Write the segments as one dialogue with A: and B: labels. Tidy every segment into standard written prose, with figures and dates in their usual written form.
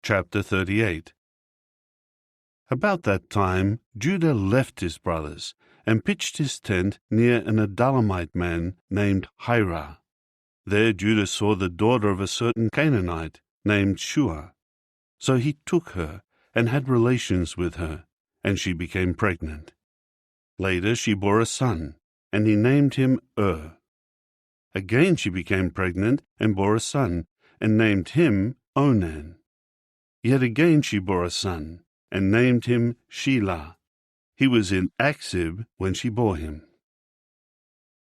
A: Chapter 38. About that time Judah left his brothers and pitched his tent near an Adullamite man named Hira. There Judah saw the daughter of a certain Canaanite named Shua. So he took her and had relations with her, and she became pregnant. Later she bore a son, and he named him Again she became pregnant and bore a son, and named him Onan. Yet again she bore a son, and named him Shelah. He was in Achzib when she bore him.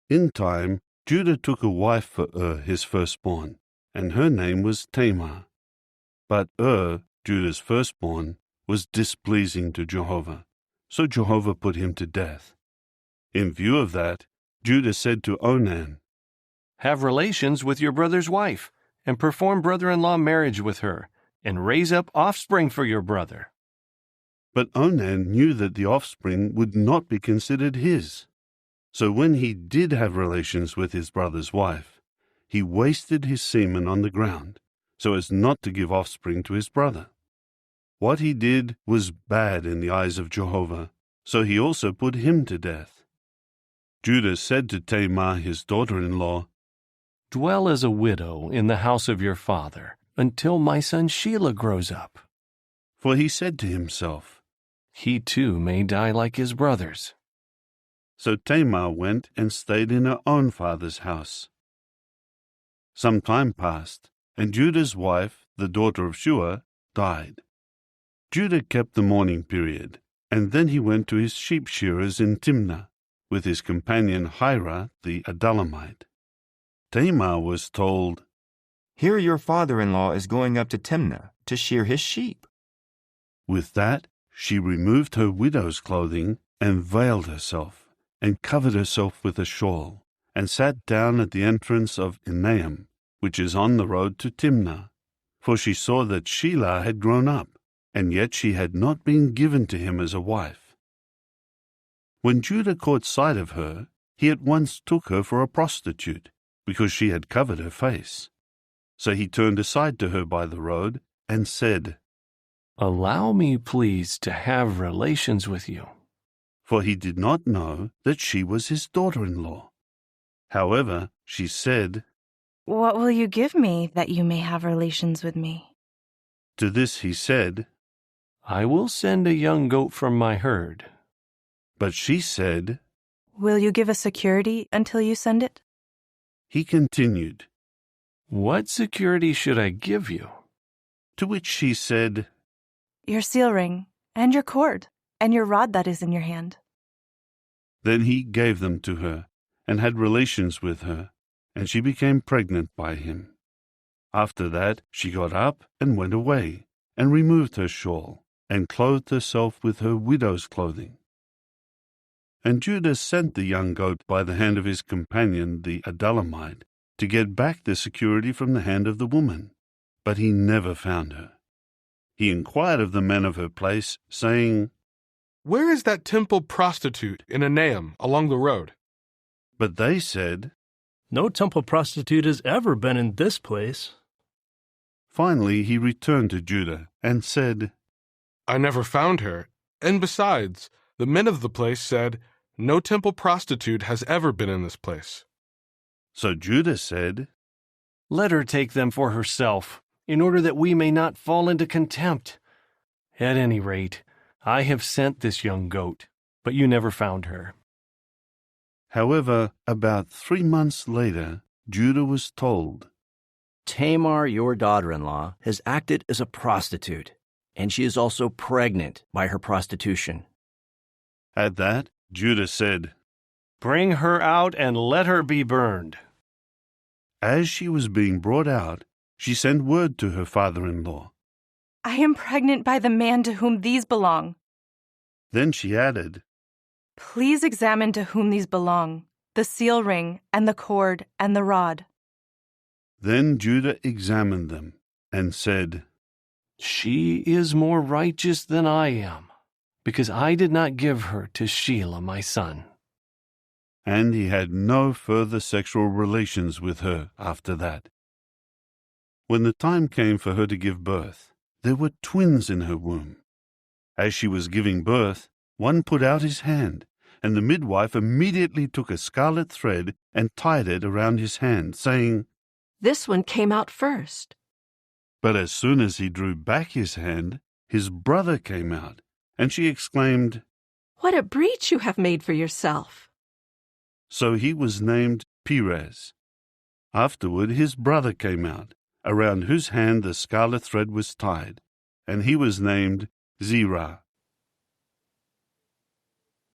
A: In time Judah took a wife for his firstborn, and her name was Tamar. But Judah's firstborn, was displeasing to Jehovah, so Jehovah put him to death. In view of that, Judah said to Onan,
B: "Have relations with your brother's wife, and perform brother-in-law marriage with her, and raise up offspring for your brother."
A: But Onan knew that the offspring would not be considered his. So when he did have relations with his brother's wife, he wasted his semen on the ground, so as not to give offspring to his brother. What he did was bad in the eyes of Jehovah, so he also put him to death. Judah said to Tamar his daughter-in-law,
B: "Dwell as a widow in the house of your father, until my son Shelah grows up."
A: For he said to himself,
B: "He too may die like his brothers."
A: So Tamar went and stayed in her own father's house. Some time passed, and Judah's wife, the daughter of Shua, died. Judah kept the mourning period, and then he went to his sheep shearers in Timnah, with his companion Hira the Adullamite. Tamar was told,
C: "Here your father-in-law is going up to Timnah to shear his sheep."
A: With that, she removed her widow's clothing and veiled herself, and covered herself with a shawl, and sat down at the entrance of Enaim, which is on the road to Timnah, for she saw that Shelah had grown up, and yet she had not been given to him as a wife. When Judah caught sight of her, he at once took her for a prostitute, because she had covered her face. So he turned aside to her by the road, and said,
B: "Allow me, please, to have relations with you."
A: For he did not know that she was his daughter-in-law. However, she said,
D: "What will you give me that you may have relations with me?"
A: To this he said,
B: "I will send a young goat from my herd."
A: But she said,
D: "Will you give a security until you send it?"
A: He continued,
B: "What security should I give you?"
A: To which she said,
D: "Your seal ring, and your cord, and your rod that is in your hand."
A: Then he gave them to her, and had relations with her, and she became pregnant by him. After that she got up and went away, and removed her shawl, and clothed herself with her widow's clothing. And Judah sent the young goat by the hand of his companion the Adullamite, to get back the security from the hand of the woman, but he never found her. He inquired of the men of her place, saying,
E: "Where is that temple prostitute in Enaim along the road?"
A: But they said,
F: "No temple prostitute has ever been in this place."
A: Finally he returned to Judah and said,
E: "I never found her, and besides, the men of the place said, 'No temple prostitute has ever been in this place.'"
A: So Judah said,
B: "Let her take them for herself, in order that we may not fall into contempt. At any rate, I have sent this young goat, but you never found her."
A: However, about 3 months later, Judah was told,
G: "Tamar, your daughter-in-law, has acted as a prostitute, and she is also pregnant by her prostitution."
A: At that, Judah said,
B: "Bring her out and let her be burned."
A: As she was being brought out, she sent word to her father-in-law.
D: "I am pregnant by the man to whom these belong."
A: Then she added,
D: "Please examine to whom these belong, the seal ring and the cord and the rod."
A: Then Judah examined them and said,
B: "She is more righteous than I am, because I did not give her to Shelah my son."
A: And he had no further sexual relations with her after that. When the time came for her to give birth, there were twins in her womb. As she was giving birth, one put out his hand, and the midwife immediately took a scarlet thread and tied it around his hand, saying,
H: "This one came out first."
A: But as soon as he drew back his hand, his brother came out, and she exclaimed,
H: "What a breach you have made for yourself."
A: So he was named Perez. Afterward his brother came out, around whose hand the scarlet thread was tied, and he was named Zerah.